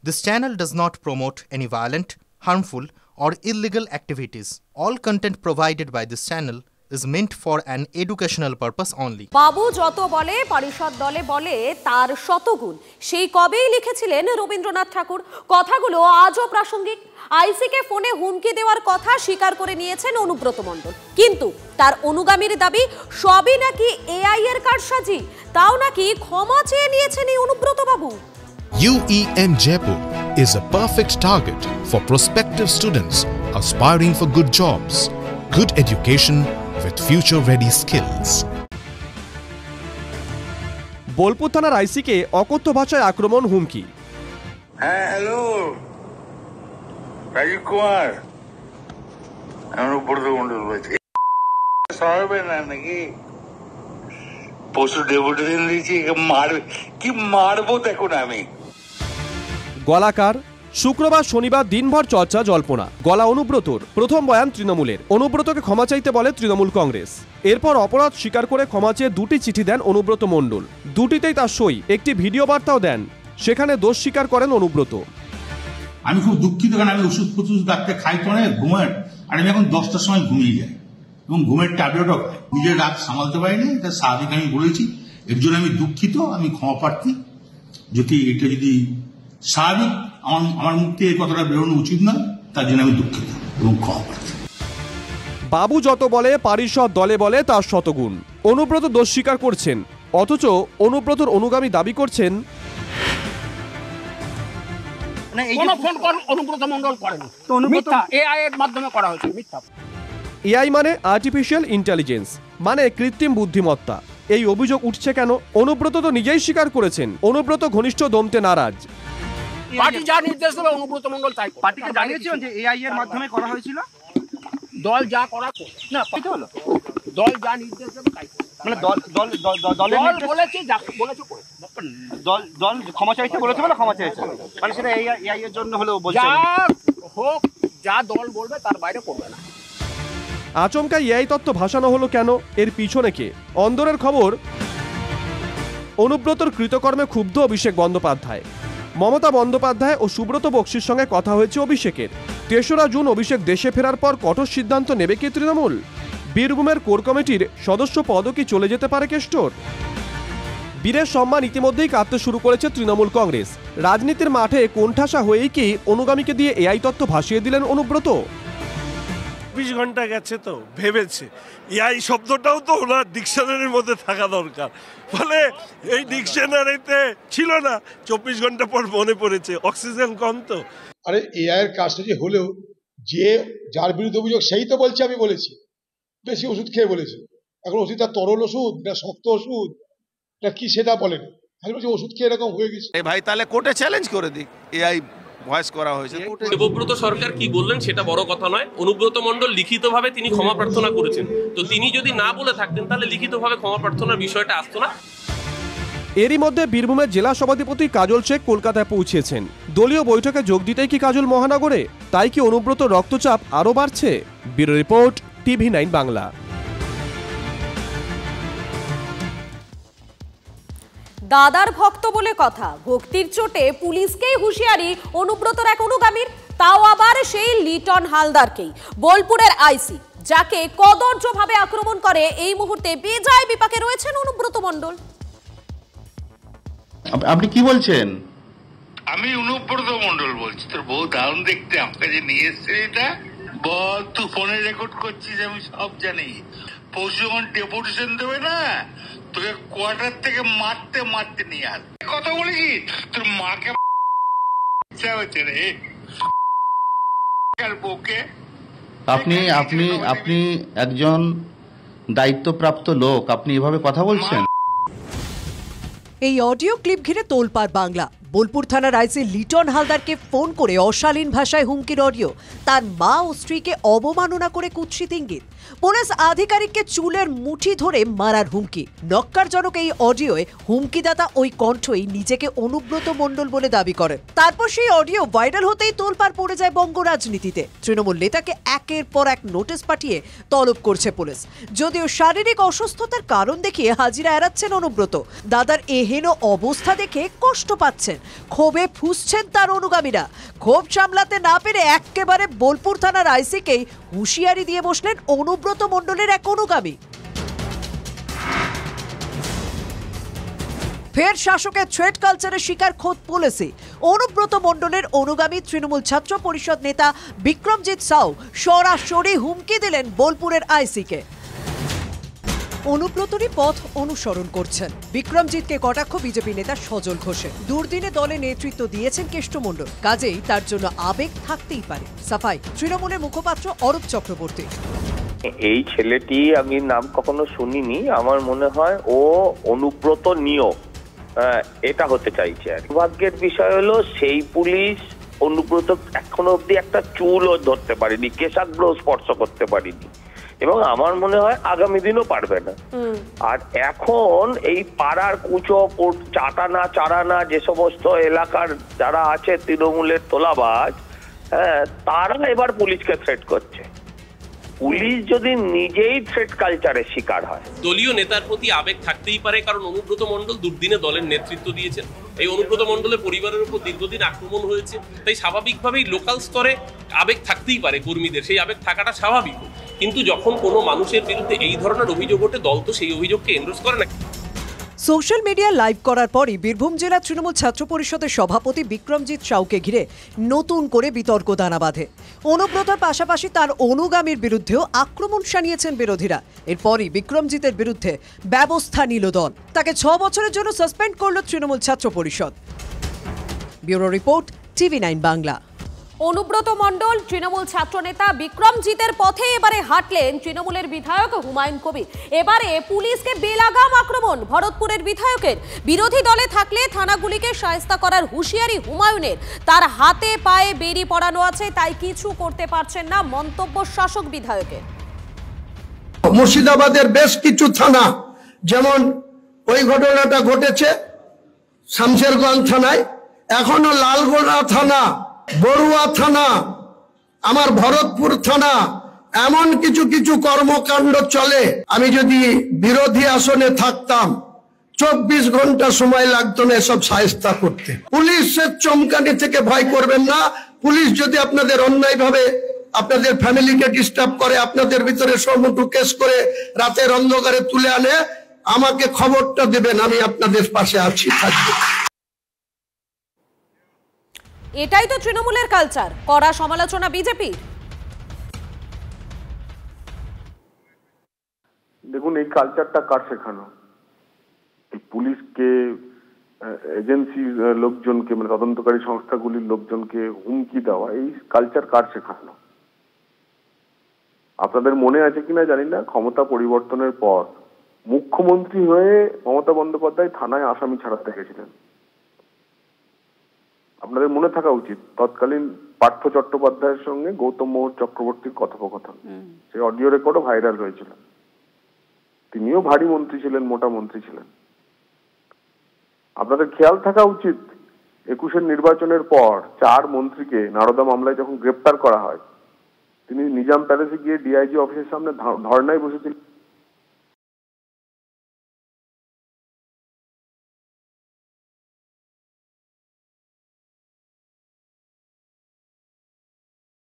This channel does not promote any violent, harmful, or illegal activities. All content provided by this channel is meant for an educational purpose only. বাবু যত বলে পরিষদ দলে বলে তার শতগুণ, সেই কবেই লিখেছিলেন রবীন্দ্রনাথ ঠাকুর। কথাগুলো আজও প্রাসঙ্গিক। আইসিকে ফোনে হুমকি দেওয়ার কথা স্বীকার করে নিয়েছেন অনুব্রত মণ্ডল, কিন্তু তার অনুগামীর দাবি সবই নাকি এআই এর কারসাজি, তাও নাকি ক্ষমা চেয়ে নিয়েছেন এই অনুব্রত বাবু। UEM Jaipur is a perfect target for prospective students aspiring for good jobs, good education with future-ready skills. Bolpur থানার আইসিকে অকথ্য ভাষায় আক্রমণ হুমকি। হ্যাঁ, হ্যালো রাজীব কুমার, আমার উপর তো মন্ডল বলছি, সরাবে না নাকি? পশু ডেপুটেশন দিয়েছি, মারবে কি মারবো দেখুন আমি। গলাকার শুক্রবার শনিবার দিনভর চর্চা জল্পনা। গলা অনুব্রতর, প্রথম বয়ান তৃণমূলের। অনুব্রতকে ক্ষমা চাইতে বলে তৃণমূল কংগ্রেস। এরপর অপরাধ স্বীকার করে ক্ষমা চেয়ে দুটি চিঠি দেন অনুব্রত মণ্ডল। দুটিতেই তার সই, একটি ভিডিও বার্তাও দেন, সেখানে দোষ স্বীকার করেন অনুব্রত। আমি খুব দুঃখিত, কারণ আমি ওষুধ ফষুধ ডাক্তার খাই তো অনেক ঘুমের, আর আমি এখন 10টার সময় ঘুমিয়ে যাই এবং ঘুমের ট্যাবলেটও খাই। নিজের রাত সামালতে পারিনি, এটা স্বাভাবিক, আমি বলেছি। এর জন্য আমি দুঃখিত, আমি ক্ষমা প্রার্থী। যদি এটা যদি স্বাভাবিক আমার মুখ থেকে কথাটা বেরোনো উচিত না, তার জন্য আমি দুঃখিত এবং ক্ষমা প্রার্থী। বাবু যত বলে পরিষদ দলে বলে তার শতগুণ। অনুব্রত দোষ স্বীকার করছেন, অথচ অনুব্রতর অনুগামী দাবি করছেন এআই মানে আর্টিফিশিয়াল ইন্টেলিজেন্স, মানে কৃত্রিম বুদ্ধিমত্তা। এই অভিযোগ উঠছে কেন? অনুব্রত তো নিজেই স্বীকার করেছেন অনুব্রত ঘনিষ্ঠ দমতে নারাজ। পার্টি যা নির্দেশ দেবে অনুব্রত মণ্ডল তাই। পার্টিকে জানিয়েছেন যে এআই এর মাধ্যমে করা হয়েছিল, দল যা করা না হলো, দল যা নির্দেশ দেবে তাই। মানে দল বলেছে, যা বলেছে করে দল ক্ষমা চাইতে বলেছে, বলে ক্ষমা চাইছে, মানে সেটা এআই এর জন্য হলো বলছে, যা হোক যা দল বলবে তার বাইরে করবে না। আচমকা এআই তত্ত্ব ভাসানো হলো কেন? এর পিছনে কে? অন্দরের খবর, অনুব্রতর কৃতকর্মে ক্ষুব্ধ অভিষেক বন্দ্যোপাধ্যায়। মমতা বন্দ্যোপাধ্যায় ও সুব্রত বক্সির সঙ্গে কথা হয়েছে অভিষেকের। ৩রা জুন অভিষেক দেশে ফেরার পর কঠোর সিদ্ধান্ত নেবে কি তৃণমূল? বীরভূমের কোর কমিটির সদস্য পদও কি চলে যেতে পারে কেষ্টর? বীরের সম্মান ইতিমধ্যেই কাঁদতে শুরু করেছে তৃণমূল কংগ্রেস। রাজনীতির মাঠে কোণঠাসা হয়েই কি অনুগামীকে দিয়ে এআই তত্ত্ব ভাসিয়ে দিলেন অনুব্রত? ২৪ ঘন্টা গেছে তো ভেবেছে এআই শব্দটাও তো ওনার ডিকশনারির মধ্যে থাকা দরকার, ফলে এই ডিকশনারিতে ছিল না। ২৪ ঘন্টা পর মনে পড়েছে, অক্সিজেন কম তো। আরে এআই এর কাজটা যে হলেও, যে যার বিরুদ্ধে অভিযোগ সেই তো বলছে আমি বলেছি, বেশি ওষুধ খেয়ে বলেছি। এখন ওষুধটা তরল ওষুধ না শক্ত ওষুধ না কি সেটা বলেন, আমি বলছি ওষুধ খেয়ে এরকম হয়ে গেছে। ভাই তাহলে কোর্টে চ্যালেঞ্জ করে দিক, এআই ভয়েস করা হয়েছে। দেবব্রত সরকার কি বললেন সেটা বড় কথা নয়। অনুব্রত মণ্ডল লিখিতভাবে তিনি ক্ষমা প্রার্থনা করেছেন, তো তিনি যদি না বলে থাকতেন তাহলে লিখিতভাবে ক্ষমা প্রার্থনার বিষয়টা আসতো না। এরই মধ্যে বীরভূমের জেলা সভাধিপতি কাজল শেখ কলকাতায় পৌঁছেছেন। দলীয় বৈঠকে যোগ দিতেই কি কাজল মহানগরে? তাই কি অনুব্রত রক্তচাপ আরও বাড়ছে? Bureau report, TV9 Bangla. দাদার ভক্ত বলে কথা, ভক্তির চোটে পুলিশকেই হুঁশিয়ারি অনুব্রতর এক অনুগামীর, তাও আবার সেই লিটন হালদারকেই। বোলপুরের আইসি, যাকে কদর্যভাবে আক্রমণ করে এই মুহূর্তে বেজায় বিপাকে রয়েছেন অনুব্রত মণ্ডল। আপনি কি বলছেন? আমি অনুব্রত মণ্ডল বলছি। তোর বউ দারুণ দেখতে, আমাকে যে নিয়ে এসছে এটা বল, তুই ফোনে রেকর্ড করছিস, আমি সব জানি। পরশু যখন ডেপুটেশন দেবে না, তোকে কোয়ার্টার থেকে মারতে মারতে নিয়ে আস। কথা বলেছি তোর মাকে হচ্ছে রে বউকে। আপনি আপনি আপনি একজন দায়িত্বপ্রাপ্ত লোক, আপনি এভাবে কথা বলছেন? এই অডিও ক্লিপ ঘিরে তোলপাড় বাংলা। বোলপুর থানার আইসি লিটন হালদারকে ফোন করে অশালীন ভাষায় হুমকির অডিও, তার মা ও স্ত্রীকে অবমাননা করে কুৎসিত ইঙ্গিত, পুলিশ আধিকারিককে চুলের মুঠি ধরে মারার হুমকি। নক্কারজনক এই অডিওয় হুমকিদাতা ওই কণ্ঠই নিজেকে অনুব্রত মণ্ডল বলে দাবি করেন। তারপর সেই অডিও ভাইরাল হতেই তোলপাড় পড়ে যায় বঙ্গ রাজনীতিতে। তৃণমূল নেতাকে একের পর এক নোটিশ পাঠিয়ে তলব করছে পুলিশ। যদিও শারীরিক অসুস্থতার কারণ দেখিয়ে হাজিরা এড়াচ্ছেন অনুব্রত। দাদার এহেন অবস্থা দেখে কষ্ট পাচ্ছেন। ক্ষোভে ফুঁসছেন তার অনুগামীরা। ক্ষোভ সামলাতে না পেরে একেবারে বোলপুর থানার আইসিকেই হুঁশিয়ারি দিয়ে বসলেন অনুব্রত মণ্ডলের এক অনুগামী। ফের শাসকের থ্রেট কালচারের শিকার খোদ পুলিশে। অনুব্রত মণ্ডলের অনুগামী তৃণমূল ছাত্র পরিষদ নেতা বিক্রমজিৎ সাউ সরাসরি হুমকি দিলেন বোলপুরের আইসিকে। অনুব্রতরই পথ অনুসরণ করছেন বিক্রমজিৎকে কটাক্ষ বিজেপি নেতা সজল ঘোষে। দুর্দিনে দলে নেতৃত্ব দিয়েছেন কেষ্ট মণ্ডল, কাজেই তার জন্য আবেগ থাকতেই পারে। সাফাই তৃণমূলের মুখপাত্র অরূপ চক্রবর্তী। এই ছেলেটি আমি নাম কখনো শুনিনি, আমার মনে হয় ও অনুব্রত নিয়োগ এটা হতে চাইছে। আর ভাগ্যের বিষয় হলো সেই পুলিশ অনুব্রত এখনো অব্দি একটা চুলও ধরতে পারেনি, কেশাগ্র স্পর্শ করতে পারেনি, এবং আমার মনে হয় আগামী দিনও পারবে না। আর এখন এই পাড়ার কুচো চাটানা চারানা যে সমস্ত এলাকার যারা আছে তৃণমূলের তোলাবাজ, তারা এবার পুলিশকে থ্রেট করছে। পুলিশ যদি নিজেই থ্রেট কালচারের শিকার হয়, দলীয় নেতার প্রতি আবেগ থাকতেই পারে, কারণ অনুব্রত মণ্ডল দুর্দিনে দলের নেতৃত্ব দিয়েছেন। এই অনুব্রত মণ্ডলের পরিবারের উপর দীর্ঘদিন আক্রমণ হয়েছে, তাই স্বাভাবিকভাবেই লোকাল স্তরে আবেগ থাকতেই পারে কর্মীদের, সেই আবেগ থাকাটা স্বাভাবিক। কিন্তু যখন কোনো মানুষের বিরুদ্ধে এই ধরনের অভিযোগ ওঠে, দল তো সেই অভিযোগকে এন্ডোর্স করে না। সোশ্যাল মিডিয়া লাইভ করার পরই বীরভূম জেলা তৃণমূল ছাত্র পরিষদের সভাপতি বিক্রমজিৎ সাউকে ঘিরে নতুন করে বিতর্ক দানা বাঁধে। অনুব্রতর পাশাপাশি তার অনুগামীর বিরুদ্ধেও আক্রমণ শানিয়েছেন বিরোধীরা। এরপরই বিক্রমজিতের বিরুদ্ধে ব্যবস্থা নিল দল, তাকে 6 বছরের জন্য সাসপেন্ড করল Trinamool Chhatra Parishad. Bureau report, TV9 Bangla. Anubrata Mondal Trinamool ছাত্রনেতা বিক্রমজিতের পথে এবারে হাঁটলেন তৃণমূলের বিধায়ক হুমায়ুন কবির। এবারে পুলিশকে বেলাগাম আক্রমণ ভরতপুরের বিধায়কের। বিরোধী দলে থাকলে থানাগুলিকে শায়েস্তা করার হুঁশিয়ারি হুমায়ুনের। তার হাতে পায়ে বেড়ি পড়ানো আছে, তাই কিছু করতে পারছেন না, মন্তব্য শাসক বিধায়কের। মুর্শিদাবাদের বেশ কিছু থানা, যেমন ওই ঘটনাটা ঘটেছে শামশেরগঞ্জ থানায়, এখনো লালগোলা থানা, বড়ুয়া থানা, আমার ভরতপুর থানা, এমন কিছু কিছু কর্মকাণ্ড চলে। আমি যদি বিরোধী আসনে থাকতাম 24 ঘন্টা সময় লাগতো না এসব শায়েস্তা করতে। পুলিশের চমকানি থেকে ভয় করবেন না। পুলিশ যদি আপনাদের অন্যায়ভাবে আপনাদের ফ্যামিলিকে ডিস্টার্ব করে, আপনাদের ভিতরে সমুটু কেস করে রাতের অন্ধকারে তুলে আনে, আমাকে খবরটা দেবেন, আমি আপনাদের পাশে আছি, থাকবো। এটাই তো তৃণমূলের কালচার, কড়া সমালোচনা বিজেপির। দেখুন, এই কালচারটা কার শেখানো? পুলিশকে, এজেন্সির লোকজনকে, মানে তদন্তকারী সংস্থাগুলির লোকজনকে হুমকি দেওয়া, এই কালচার কার শেখানো? আপনাদের মনে আছে কিনা জানি না, ক্ষমতা পরিবর্তনের পর মুখ্যমন্ত্রী হয়ে মমতা বন্দ্যোপাধ্যায় থানায় আসামি ছাড়াতে গেছিলেন। আপনাদের মনে থাকা উচিত তৎকালীন পার্থ চট্টোপাধ্যায়ের সঙ্গে গৌতম মোহন চক্রবর্তীর কথোপকথন, সেই অডিও রেকর্ডও ভাইরাল হয়েছিল। তিনিও ভারী মন্ত্রী ছিলেন, মোটা মন্ত্রী ছিলেন। আপনাদের খেয়াল থাকা উচিত 21-এর নির্বাচনের পর 4 মন্ত্রীকে নারদা মামলায় যখন গ্রেপ্তার করা হয়, তিনি নিজাম প্যালেসে গিয়ে ডিআইজি অফিসের সামনে ধর্নায় বসেছিলেন।